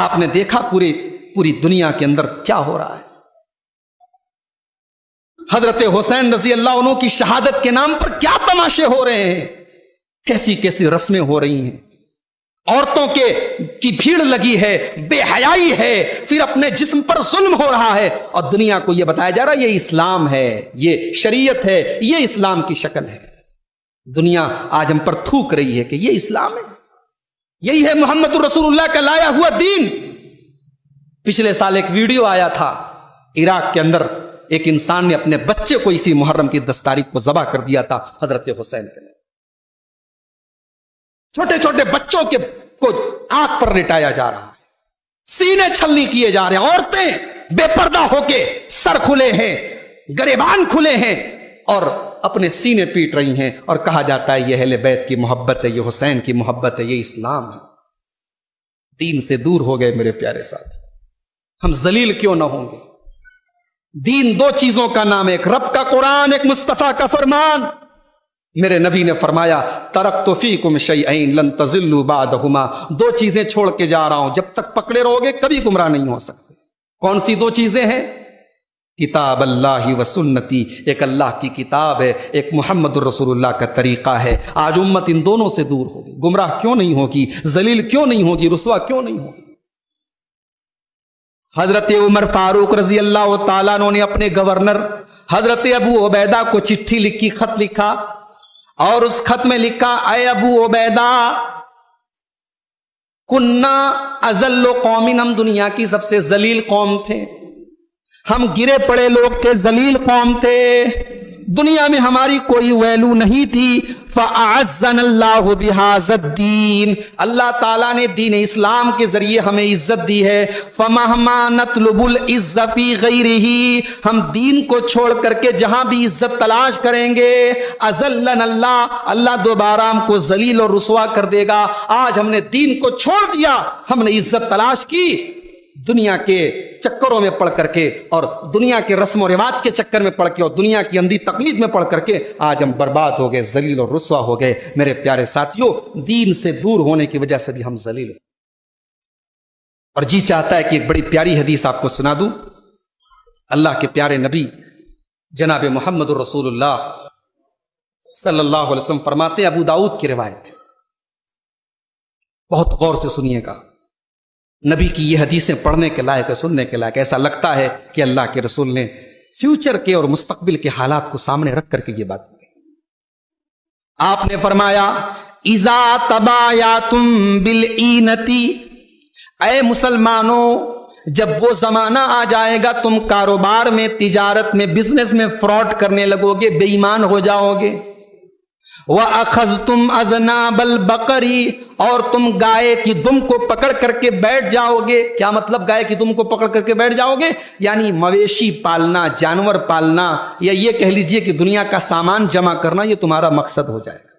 آپ نے دیکھا پوری دنیا کے اندر کیا ہو رہا ہے. حضرت حسین رضی اللہ عنہ کی شہادت کے نام پر کیا تماشے ہو رہے ہیں، کیسی کیسی رسمیں ہو رہی ہیں. عورتوں کی بھیڑ لگی ہے، بے حیائی ہے، پھر اپنے جسم پر ظلم ہو رہا ہے، اور دنیا کو یہ بتایا جا رہا ہے یہ اسلام ہے، یہ شریعت ہے، یہ اسلام کی شکل ہے. دنیا آج ہم پر تھوک رہی ہے کہ یہ اسلام ہے، یہی ہے محمد رسول اللہ کا لایا ہوا دین. پچھلے سال ایک ویڈیو آیا تھا، عراق کے اندر ایک انسان نے اپنے بچے کو اسی محرم کی 10 تاریخ کو ذبح کر دیا تھا حضرت حسین کے لیے. چھوٹے چھوٹے بچوں کو آنکھ پر لٹایا جا رہا ہے، سینے چھلنی کیے جا رہے ہیں، عورتیں بے پردہ ہو کے سر کھلے ہیں، گریبان کھلے ہیں اور اپنے سینے پیٹ رہی ہیں، اور کہا جاتا ہے یہ اہل بیت کی محبت ہے، یہ حسین کی محبت ہے، یہ اسلام ہے. دین سے دور ہو گئے میرے پیارے ساتھی. ہم ذلیل کیوں نہ ہوں گے؟ دین 2 چیزوں کا نام ہے، ایک رب کا قرآن، ایک مصطفیٰ کا فرمان. میرے نبی نے فرمایا ترکت فیکم شیئین لن تضلوا بعدہما، 2 چیزیں چھوڑ کے جا رہا ہوں، جب تک پکڑے رہو گے کبھی گمراہ نہیں ہو سکتے. کون سی 2 چیزیں ہیں؟ کتاب اللہ و سنتی، ایک اللہ کی کتاب ہے، ایک محمد الرسول اللہ کا طریقہ ہے. آج امت ان دونوں سے دور ہوگی. گمراہ کیوں نہیں ہوگی؟ ذلیل کیوں نہیں ہوگی؟ رسوا کیوں نہیں ہوگی؟ حضرت عمر فاروق رضی اللہ تعالیٰ عنہ نے اپنے گورنر حضرت ابو عبیدہ کو چٹھی لکھی، خط لکھا، اور اس خط میں لکھا اے ابو عبیدہ کننا اذل قوم، ہم دنیا کی سب سے ذلیل قوم تھے، ہم گرے پڑے لوگ تھے، ذلیل قوم تھے، دنیا میں ہماری کوئی ویلو نہیں تھی. فَأَعَزَّنَا اللَّهُ بِهَذَا الدِّينِ، اللہ تعالیٰ نے دین اسلام کے ذریعے ہمیں عزت دی ہے. فَمَهْمَا نَطْلُبُ الْعِزَّ فِي غَيْرِهِ، ہم دین کو چھوڑ کر کے جہاں بھی عزت تلاش کریں گے أَذَلَّنَا اللَّهُ، اللہ دوبارہ ہم کو ذلیل اور رسوا کر دے گا. آج ہم نے دین کو چھوڑ دیا، ہم نے عزت تلاش کی دنیا کے چکروں میں پڑھ کر کے، اور دنیا کے رسم و رواج کے چکر میں پڑھ کے، اور دنیا کی اندھی تقلید میں پڑھ کر کے آج ہم برباد ہو گئے، ذلیل اور رسوا ہو گئے. میرے پیارے ساتھیوں، دین سے دور ہونے کی وجہ سے بھی ہم ذلیل ہیں. اور جی چاہتا ہے کہ ایک بڑی پیاری حدیث آپ کو سنا دوں. اللہ کے پیارے نبی جناب محمد الرسول اللہ صلی اللہ علیہ وسلم فرماتے ہیں، ابو داؤد کی روایت، بہت غور سے سنیے گا. نبی کی یہ حدیثیں پڑھنے کے لائق ہے، سننے کے لائق. ایسا لگتا ہے کہ اللہ کے رسول نے فیوچر کے اور مستقبل کے حالات کو سامنے رکھ کر کے یہ بات کی. آپ نے فرمایا اذا تبایعتم بالعینتی، اے مسلمانوں جب وہ زمانہ آ جائے گا تم کاروبار میں، تجارت میں، بزنس میں فراڈ کرنے لگو گے، بے ایمان ہو جاؤ گے. وَأَخَذْتُمْ أَذْنَابَ الْبَقَرِ، اور تم گائے کی دم کو پکڑ کر کے بیٹھ جاؤ گے. کیا مطلب گائے کی دم کو پکڑ کر کے بیٹھ جاؤ گے؟ یعنی مویشی پالنا، جانور پالنا، یا یہ کہہ لیجئے کہ دنیا کا سامان جمع کرنا، یہ تمہارا مقصد ہو جائے گا.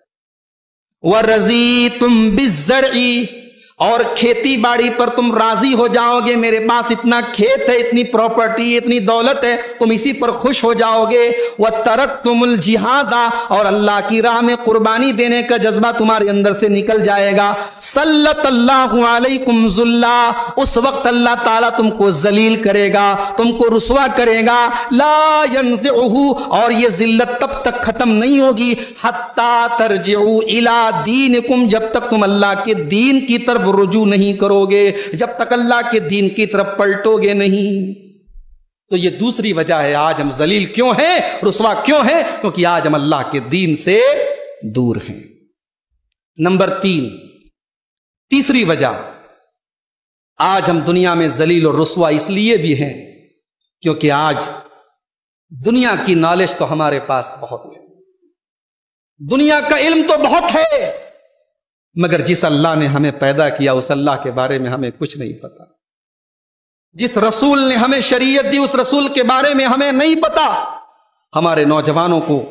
وَرَضِيتُمْ بِالزَّرْعِ، اور کھیتی باڑی پر تم راضی ہو جاؤ گے، میرے پاس اتنا کھیت ہے، اتنی پراپرٹی، اتنی دولت ہے، تم اسی پر خوش ہو جاؤ گے. وَتَرَكْتُمُ الْجِهَادَ، اور اللہ کی راہ میں قربانی دینے کا جذبہ تمہارے اندر سے نکل جائے گا. سَلَّطَ اللَّهُ عَلَيْكُمْ ذُلًّا، اس وقت اللہ تعالیٰ تم کو ذلیل کرے گا، تم کو رسوا کرے گا. لَا يَنزِعُهُ، اور یہ ذلت تب تک ختم نہیں ہوگی حَتَّى تَرْجِعُوا إِلَىٰ دِينِكُمْ، جب تک تم اللہ کے دین کی طرف رجوع نہیں کرو گے، جب تک اللہ کے دین کی طرف پلٹو گے نہیں. تو یہ دوسری وجہ ہے آج ہم ذلیل کیوں ہیں، رسوا کیوں ہیں، کیونکہ آج ہم اللہ کے دین سے دور ہیں. نمبر 3، تیسری وجہ آج ہم دنیا میں ذلیل اور رسوا اس لیے بھی ہیں کیونکہ آج دنیا کی نالج تو ہمارے پاس بہت ہے، دنیا کا علم تو بہت ہے، مگر جس اللہ نے ہمیں پیدا کیا اس اللہ کے بارے میں ہمیں کچھ نہیں پتا. جس رسول نے ہمیں شریعت دی اس رسول کے بارے میں ہمیں نہیں پتا. ہمارے نوجوانوں کو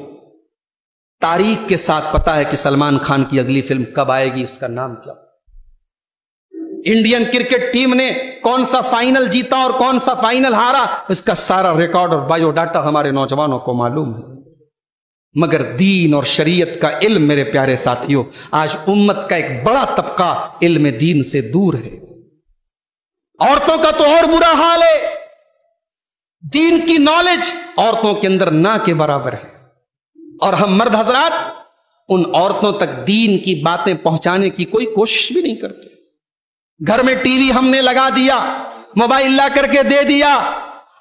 تاریخ کے ساتھ پتا ہے کہ سلمان خان کی اگلی فلم کب آئے گی، اس کا نام کیا، انڈین کرکٹ ٹیم نے کون سا فائنل جیتا اور کون سا فائنل ہارا، اس کا سارا ریکارڈ اور بایو ڈاٹا ہمارے نوجوانوں کو معلوم ہے. مگر دین اور شریعت کا علم میرے پیارے ساتھیوں، آج امت کا ایک بڑا طبقہ علم دین سے دور ہے. عورتوں کا تو اور برا حال ہے. دین کی نالج عورتوں کے اندر نہ کے برابر ہے، اور ہم مرد حضرات ان عورتوں تک دین کی باتیں پہنچانے کی کوئی کوشش بھی نہیں کرتے. گھر میں ٹی وی ہم نے لگا دیا، موبائل لا کر کے دے دیا.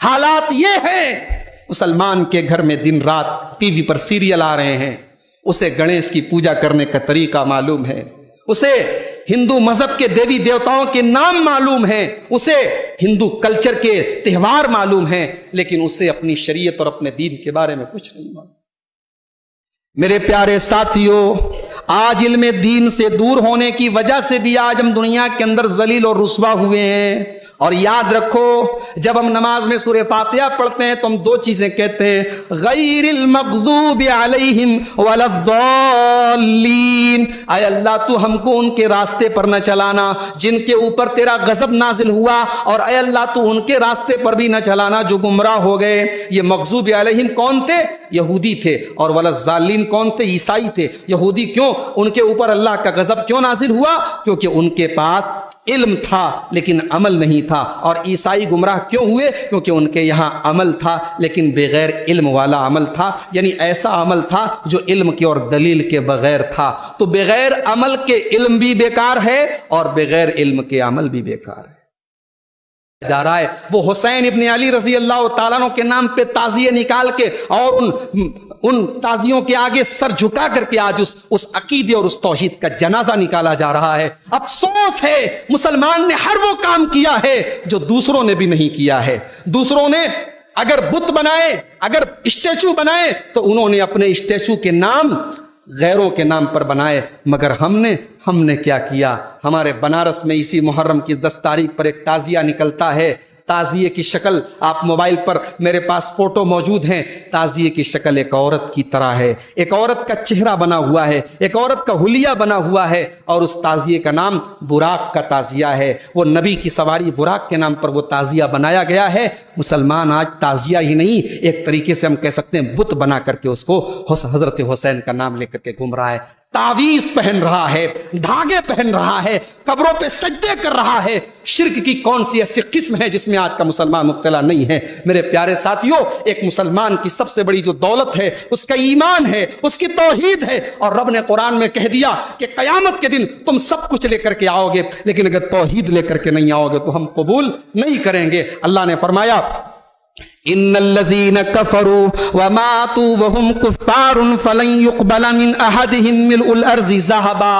حالات یہ ہیں مسلمان کے گھر میں دن رات ٹی وی پر سیریل آ رہے ہیں. اسے گنیش کی پوجا کرنے کا طریقہ معلوم ہے، اسے ہندو مذہب کے دیوی دیوتاؤں کے نام معلوم ہیں، اسے ہندو کلچر کے تہوار معلوم ہیں، لیکن اسے اپنی شریعت اور اپنے دین کے بارے میں کچھ نہیں معلوم. میرے پیارے ساتھیوں، آج علم دین سے دور ہونے کی وجہ سے بھی آج ہم دنیا کے اندر ذلیل اور رسوا ہوئے ہیں. اور یاد رکھو، جب ہم نماز میں سورہ فاتحہ پڑھتے ہیں تو ہم دو چیزیں کہتے ہیں، غیر المغضوب علیہم ولا الضالین. اے اللہ تو ہم کو ان کے راستے پر نہ چلانا جن کے اوپر تیرا غضب نازل ہوا، اور اے اللہ تو ان کے راستے پر بھی نہ چلانا جو گمراہ ہو گئے. یہ مغضوب علیہم کون تھے؟ یہودی تھے. اور ولا الضالین کون تھے؟ عیسائی تھے. یہودی کیوں؟ ان کے اوپر اللہ کا غضب کیوں نازل ہوا؟ کیونکہ ان کے پاس علم تھا لیکن عمل نہیں تھا. اور عیسائی گمراہ کیوں ہوئے؟ کیونکہ ان کے یہاں عمل تھا لیکن بغیر علم والا عمل تھا، یعنی ایسا عمل تھا جو علم کے اور دلیل کے بغیر تھا. تو بغیر عمل کے علم بھی بیکار ہے اور بغیر علم کے عمل بھی بیکار ہے. جا رہا ہے وہ حسین ابن علی رضی اللہ تعالیٰ عنہ کے نام پہ تعزیے نکال کے اور ان تعزیوں کے آگے سر جھکا کر کے آج اس عقیدے اور اس توحید کا جنازہ نکالا جا رہا ہے. افسوس ہے مسلمان نے ہر وہ کام کیا ہے جو دوسروں نے بھی نہیں کیا ہے. دوسروں نے اگر بت بنائے، اگر اسٹیچو بنائے تو انہوں نے اپنے اسٹیچو کے نام غیروں کے نام پر بنائے، مگر ہم نے کیا کیا؟ ہمارے بنارس میں اسی محرم کی 10 تاریخ پر ایک تعزیہ نکلتا ہے. تعزیے کی شکل آپ موبائل پر میرے پاس فوٹو موجود ہیں. تعزیے کی شکل ایک عورت کی طرح ہے، ایک عورت کا چہرہ بنا ہوا ہے، ایک عورت کا حلیہ بنا ہوا ہے، اور اس تعزیے کا نام براق کا تعزیہ ہے. وہ نبی کی سواری براق کے نام پر وہ تعزیہ بنایا گیا ہے. مسلمان آج تعزیہ ہی نہیں، ایک طریقے سے ہم کہہ سکتے ہیں بت بنا کر کے اس کو حضرت حسین کا نام لے کر کے گھوم رہا ہے. تعویذ پہن رہا ہے، دھاگے پہن رہا ہے، قبروں پہ سجدے کر رہا ہے. شرک کی کون سی ایسی قسم ہے جس میں آج کا مسلمان مبتلا نہیں ہے؟ میرے پیارے ساتھیوں، ایک مسلمان کی سب سے بڑی جو دولت ہے اس کا ایمان ہے، اس کی توحید ہے. اور رب نے قرآن میں کہہ دیا کہ قیامت کے دن تم سب کچھ لے کر کے آؤ گے، لیکن اگر توحید لے کر کے نہیں آؤ گے تو ہم قبول نہیں کریں گے. اللہ نے فرمایا ان الذين كفروا وماتوا وهم كفار فلن يقبل من احدهم ملء الارض ذهبا.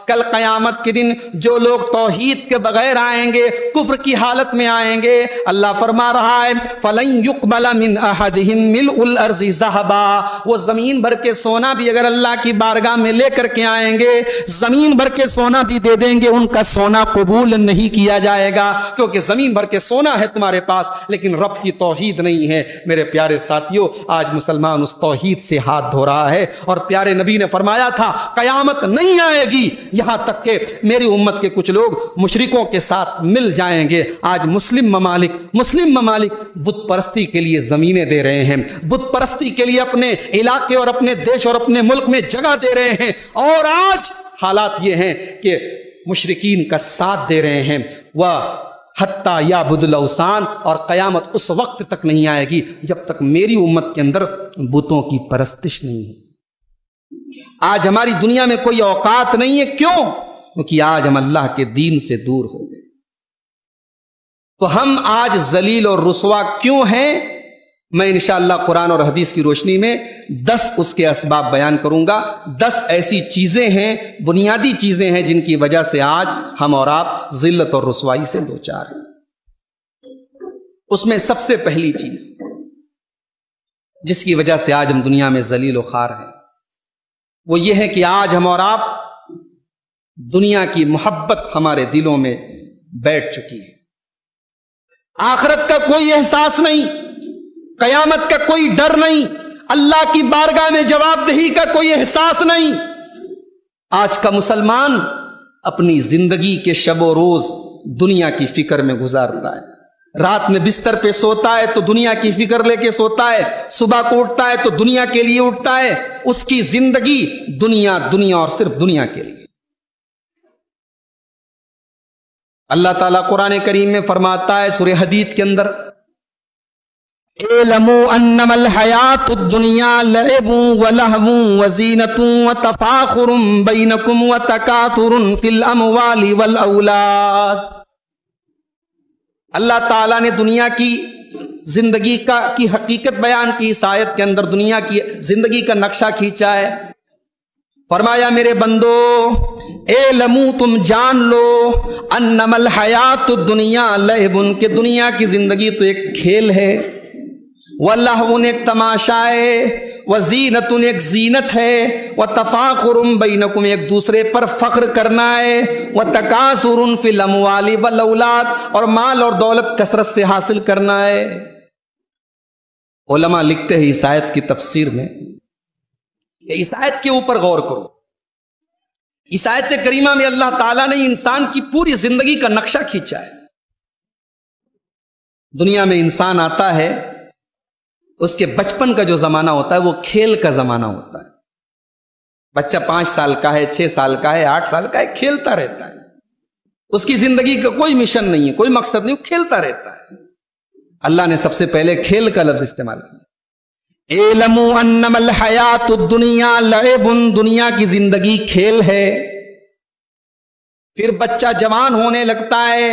کل قیامت کے دن جو لوگ توحید کے بغیر آئیں گے، کفر کی حالت میں آئیں گے، اللہ فرما رہا ہے فلن يقبل من احدهم ملء الارض ذهبا. وہ زمین بھر کے سونا بھی اگر اللہ کی بارگاہ میں لے کر کے آئیں گے، زمین بھر کے سونا بھی دے دیں گے، ان کا سونا قبول نہیں کیا جائے گا، کیونکہ زمین بھر کے سونا ہے تمہارے پاس لیکن رب کی توحید نہیں ہے. میرے پیارے ساتھیوں، آج مسلمان اس توحید سے ہاتھ دھو رہا ہے. اور پیارے نبی نے فرمایا تھا قیامت نہیں آئے گی یہاں تک کہ میری امت کے کچھ لوگ مشرکوں کے ساتھ مل جائیں گے. آج مسلم ممالک بت پرستی کے لیے زمینیں دے رہے ہیں، بت پرستی کے لیے اپنے علاقے اور اپنے دیش اور اپنے ملک میں جگہ دے رہے ہیں. اور آج حالات یہ ہیں کہ مشرکین کا ساتھ دے رہے ہیں. وہ حتیٰ یعبد الاوثان، اور قیامت اس وقت تک نہیں آئے گی جب تک میری امت کے اندر بتوں کی پرستش نہیں ہے. آج ہماری دنیا میں کوئی اوقات نہیں ہے. کیوں؟ کیونکہ آج ہم اللہ کے دین سے دور ہو گئے. تو ہم آج ذلیل اور رسوا کیوں ہیں؟ میں انشاءاللہ قرآن اور حدیث کی روشنی میں 10 اس کے اسباب بیان کروں گا. 10 ایسی چیزیں ہیں، بنیادی چیزیں ہیں جن کی وجہ سے آج ہم اور آپ ذلت اور رسوائی سے دوچار ہیں. اس میں سب سے پہلی چیز جس کی وجہ سے آج ہم دنیا میں ذلیل و خوار ہیں وہ یہ ہے کہ آج ہم اور آپ دنیا کی محبت ہمارے دلوں میں بیٹھ چکی ہے. آخرت کا کوئی احساس نہیں، قیامت کا کوئی ڈر نہیں، اللہ کی بارگاہ میں جواب دہی کا کوئی احساس نہیں. آج کا مسلمان اپنی زندگی کے شب و روز دنیا کی فکر میں گزارتا ہے. رات میں بستر پہ سوتا ہے تو دنیا کی فکر لے کے سوتا ہے، صبح کو اٹھتا ہے تو دنیا کے لیے اٹھتا ہے. اس کی زندگی دنیا اور صرف دنیا کے لیے. اللہ تعالیٰ قرآن کریم میں فرماتا ہے سورہ حدید کے اندر، اعلموا انما الحیات الدنیا لعب ولہو وزینۃ وتفاخر بینکم وتکاثر فی الاموال والاولاد۔ اللہ تعالیٰ نے دنیا کی زندگی کی حقیقت بیان کی، اس آیت کے اندر دنیا کی زندگی کا نقشہ کھینچا ہے۔ فرمایا میرے بندو اعلموا تم جان لو انما الحیات الدنیا لعب کہ دنیا کی زندگی تو ایک کھیل ہے، ولہو ایک تماشا ہے، وزینۃ ایک زینت ہے، وتفاخر بینکم ایک دوسرے پر فخر کرنا ہے، وتکاثر فی الاموال والاولاد اور مال اور دولت کثرت سے حاصل کرنا ہے۔ علماء لکھتے ہیں اس آیت کی تفسیر میں کہ اس آیت کے اوپر غور کرو۔ اس آیت کریمہ میں اللہ تعالیٰ نے انسان کی پوری زندگی کا نقشہ کھینچا ہے۔ دنیا میں انسان آتا ہے، اس کے بچپن کا جو زمانہ ہوتا ہے وہ کھیل کا زمانہ ہوتا ہے۔ بچہ 5 سال کا ہے، 6 سال کا ہے، 8 سال کا ہے، کھیلتا رہتا ہے، اس کی زندگی کا کوئی مشن نہیں ہے، کوئی مقصد نہیں، وہ کھیلتا رہتا ہے۔ اللہ نے سب سے پہلے کھیل کا لفظ استعمال کیا، اعلموا انما الحیات الدنیا لعب، دنیا کی زندگی کھیل ہے۔ پھر بچہ جوان ہونے لگتا ہے،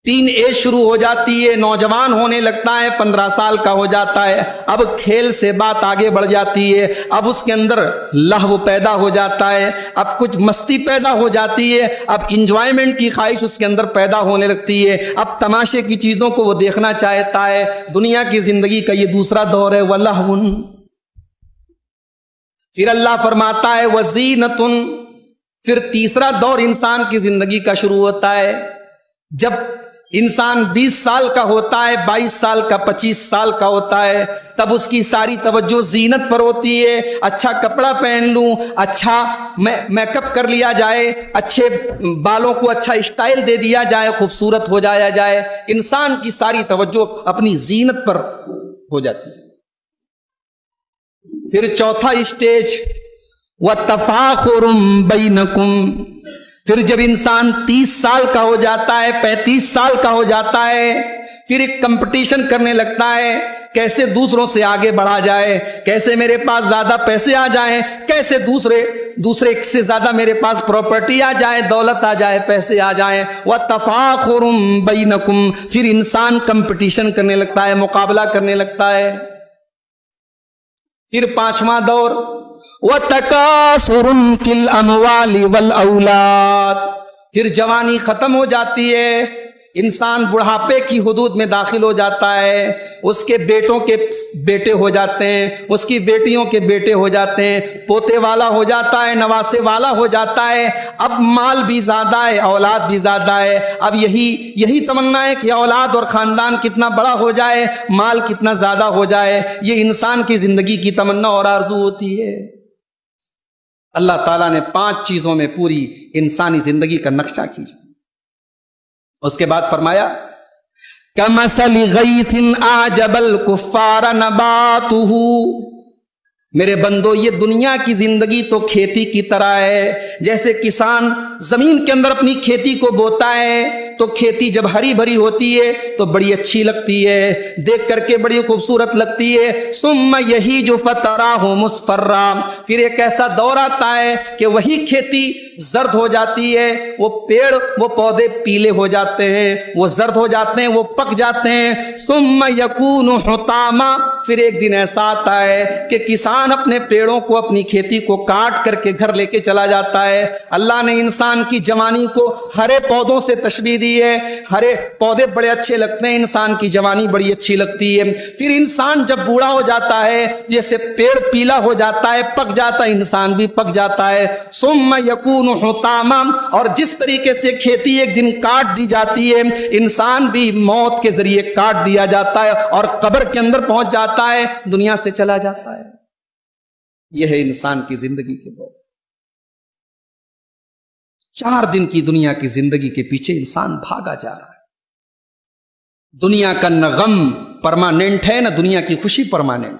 تین ایج شروع ہو جاتی ہے، نوجوان ہونے لگتا ہے، 15 سال کا ہو جاتا ہے۔ اب کھیل سے بات آگے بڑھ جاتی ہے، اب اس کے اندر لہو پیدا ہو جاتا ہے، اب کچھ مستی پیدا ہو جاتی ہے، اب انجوائمنٹ کی خواہش اس کے اندر پیدا ہونے لگتی ہے، اب تماشے کی چیزوں کو وہ دیکھنا چاہتا ہے۔ دنیا کی زندگی کا یہ دوسرا دور ہے، وَلَهْوٌ۔ پھر اللہ فرماتا ہے وَزِینَةٌ، پھر تیسرا دور انسان کی زندگی کا شروع ہوتا ہے، جب انسان 20 سال کا ہوتا ہے، 22 سال کا، 25 سال کا ہوتا ہے، تب اس کی ساری توجہ زینت پر ہوتی ہے۔ اچھا کپڑا پہن لوں، اچھا میک اپ کر لیا جائے، اچھے بالوں کو اچھا اسٹائل دے دیا جائے، خوبصورت ہو جایا جائے، انسان کی ساری توجہ اپنی زینت پر ہو جاتی ہے۔ پھر چوتھا اسٹیج وَتَفَاخُرٌ بَيْنَكُمْ، پھر جب انسان 30 سال کا ہو جاتا ہے، 35 سال کا ہو جاتا ہے، پھر ایک کمپٹیشن کرنے لگتا ہے، کیسے دوسروں سے آگے بڑھا جائے، کیسے میرے پاس زیادہ پیسے آ جائیں، کیسے دوسرے سے زیادہ میرے پاس پراپرٹی آ جائے، دولت آ جائے، پیسے آ جائیں۔ وَتَفَاخُرٌ بَيْنَكُمْ، پھر انسان کمپٹیشن کرنے لگتا ہے، مقابلہ کرنے لگتا ہے۔ پھر پانچواں دور وَتَكَاثُرٌ فِي الْأَمْوَالِ وَالْأَوْلَادِ، پھر جوانی ختم ہو جاتی ہے، انسان بڑھاپے کی حدود میں داخل ہو جاتا ہے، اس کے بیٹوں کے بیٹے ہو جاتے ہیں، اس کی بیٹیوں کے بیٹے ہو جاتے ہیں، پوتے والا ہو جاتا ہے، نواسے والا ہو جاتا ہے۔ اب مال بھی زیادہ ہے، اولاد بھی زیادہ ہے، اب یہی تمنا ہے کہ اولاد اور خاندان کتنا بڑا ہو جائے، مال کتنا زیادہ ہو جائے، یہ انسان کی زندگی کی تمنا اور آرزو ہوتی ہے۔ اللہ تعالیٰ نے 5 چیزوں میں پوری انسانی زندگی کا نقشہ کھینچ دیا۔ اس کے بعد فرمایا کَمَثَلِ غَيْثٍ أَعْجَبَ الْكُفَّارَ نَبَاتُهُ، میرے بندو یہ دنیا کی زندگی تو کھیتی کی طرح ہے، جیسے کسان زمین کے اندر اپنی کھیتی کو بوتا ہے تو کھیتی جب ہری بھری ہوتی ہے تو بڑی اچھی لگتی ہے، دیکھ کر کے بڑی خوبصورت لگتی ہے۔ ثم یہیج فتراہ مصفرا، پھر ایک ایسا دور آتا ہے کہ وہی کھیتی زرد ہو جاتی ہے، وہ پیڑ وہ پودے پیلے ہو جاتے ہیں، وہ زرد ہو جاتے ہیں، وہ پک جاتے ہیں۔ ثم یکون حطاما، پھر ایک دن ایسا آتا ہے کہ کسان اپنے پیڑوں کو، اپنی کھیتی کو کاٹ کر کے گھر لے کے چلا جاتا ہے۔ اللہ نے انسان کی جوانی کو ہرے پودوں سے تشبیہ دی ہے، ہرے پودے بڑے اچھے لگتے ہیں، انسان کی جوانی بڑی اچھی لگتی ہے۔ پھر انسان جب بوڑھا ہو جاتا ہے، جیسے پیڑ پیلا ہو جاتا ہے، پک جاتا ہے، انسان بھی پک جاتا ہے۔ ثم یکون حطاما، اور جس طریقے سے کھیتی ایک دن کاٹ دی جاتی ہے، انسان بھی موت کے ذریعے کاٹ دیا جاتا ہے اور قبر کے اندر پہنچ جاتا ہے، دنیا سے چلا جاتا ہے۔ یہ ہے انسان کی زندگی کے دور۔ 4 دن کی دنیا کی زندگی کے پیچھے انسان بھاگا جا رہا ہے۔ دنیا کا نہ غم پرماننٹ ہے، نہ دنیا کی خوشی پرماننٹ۔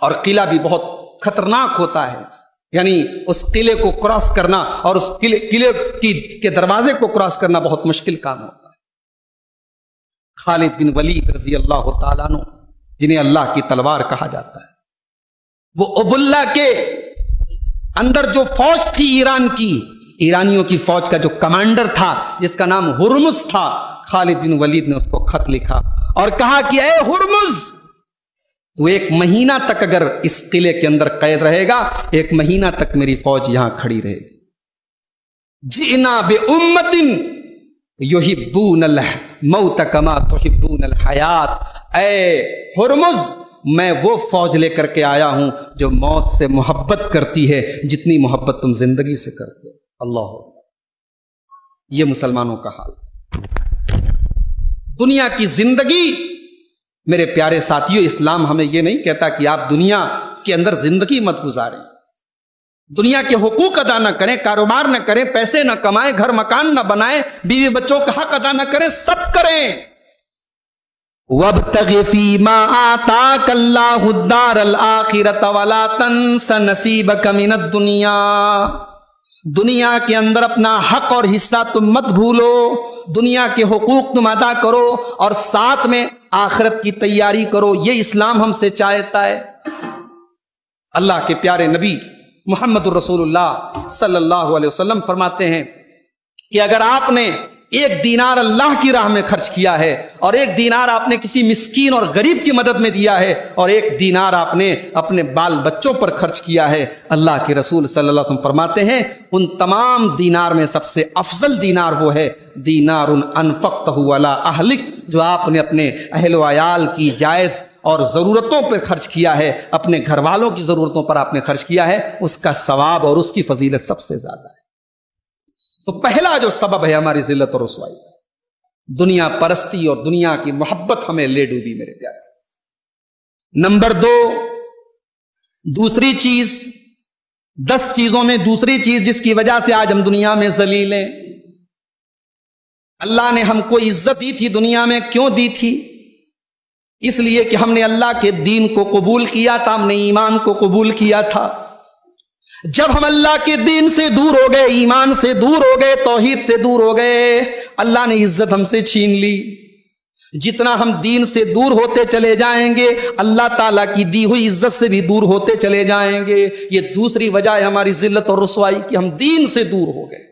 اور قلعہ بھی بہت خطرناک ہوتا ہے، یعنی اس قلعے کو کراس کرنا اور اس قلعے کے دروازے کو کراس کرنا بہت مشکل کام ہوتا ہے۔ خالد بن ولید رضی اللہ تعالیٰ عنہ، جنہیں اللہ کی تلوار کہا جاتا ہے، وہ ابواللہ کے اندر جو فوج تھی ایران کی، ایرانیوں کی فوج کا جو کمانڈر تھا جس کا نام ہرمز تھا، خالد بن ولید نے اس کو خط لکھا اور کہا کہ اے ہرمز، تو 1 مہینہ تک اگر اس قلعے کے اندر قید رہے گا، 1 مہینہ تک میری فوج یہاں کھڑی رہے گی۔ جئنا بأمۃ یحبون الموت کما تحبون الحیات، اے ہرمز، میں وہ فوج لے کر کے آیا ہوں جو موت سے محبت کرتی ہے جتنی محبت تم زندگی سے کرتے ہو۔ اللہ، یہ مسلمانوں کا حال۔ دنیا کی زندگی، میرے پیارے ساتھیوں، اسلام ہمیں یہ نہیں کہتا کہ آپ دنیا کے اندر زندگی مت گزاریں، دنیا کے حقوق ادا نہ کریں، کاروبار نہ کریں، پیسے نہ کمائیں، گھر مکان نہ بنائیں، بیوی بچوں کا حق ادا نہ کریں، سب کریں۔ وَابْتَغِ فِي مَا آتَاكَ اللَّهُ الدَّارَ الْآخِرَةَ وَلَا تَنْسَ نَصِيبَكَ مِنَ الدُّنْيَا، دنیا کے اندر اپنا حق اور حصہ تم مت بھولو، دنیا کے حقوق تم ادا کرو اور ساتھ میں آخرت کی تیاری کرو، یہ اسلام ہم سے چاہتا ہے۔ اللہ کے پیارے نبی محمد الرسول اللہ صلی اللہ علیہ وسلم فرماتے ہیں کہ اگر آپ نے 1 دینار اللہ کی راہ میں خرچ کیا ہے اور 1 دینار آپ نے کسی مسکین اور غریب کی مدد میں دیا ہے اور 1 دینار آپ نے اپنے بال بچوں پر خرچ کیا ہے، اللہ کے رسول صلی اللہ علیہ وسلم فرماتے ہیں ان تمام دینار میں سب سے افضل دینار وہ ہے دینار انفقتہ علی اہلک، جو آپ نے اپنے اہل و عیال کی جائز اور ضرورتوں پر خرچ کیا ہے، اپنے گھر والوں کی ضرورتوں پر آپ نے خرچ کیا ہے، اس کا ثواب اور اس کی فضیلت سب سے زیادہ ہے۔ تو پہلا جو سبب ہے ہماری ذلت اور رسوائی، دنیا پرستی اور دنیا کی محبت ہمیں لے ڈوبی میرے پیارے سے۔ نمبر 2، دوسری چیز، 10 چیزوں میں دوسری چیز جس کی وجہ سے آج ہم دنیا میں ذلیل ہیں۔ اللہ نے ہم کو عزت دی تھی دنیا میں، کیوں دی تھی؟ اس لیے کہ ہم نے اللہ کے دین کو قبول کیا تھا، ہم نے ایمان کو قبول کیا تھا۔ جب ہم اللہ کے دین سے دور ہو گئے، ایمان سے دور ہو گئے، توحید سے دور ہو گئے، اللہ نے عزت ہم سے چھین لی۔ جتنا ہم دین سے دور ہوتے چلے جائیں گے، اللہ تعالیٰ کی دی ہوئی عزت سے بھی دور ہوتے چلے جائیں گے۔ یہ دوسری وجہ ہے ہماری ذلت اور رسوائی کہ ہم دین سے دور ہو گئے۔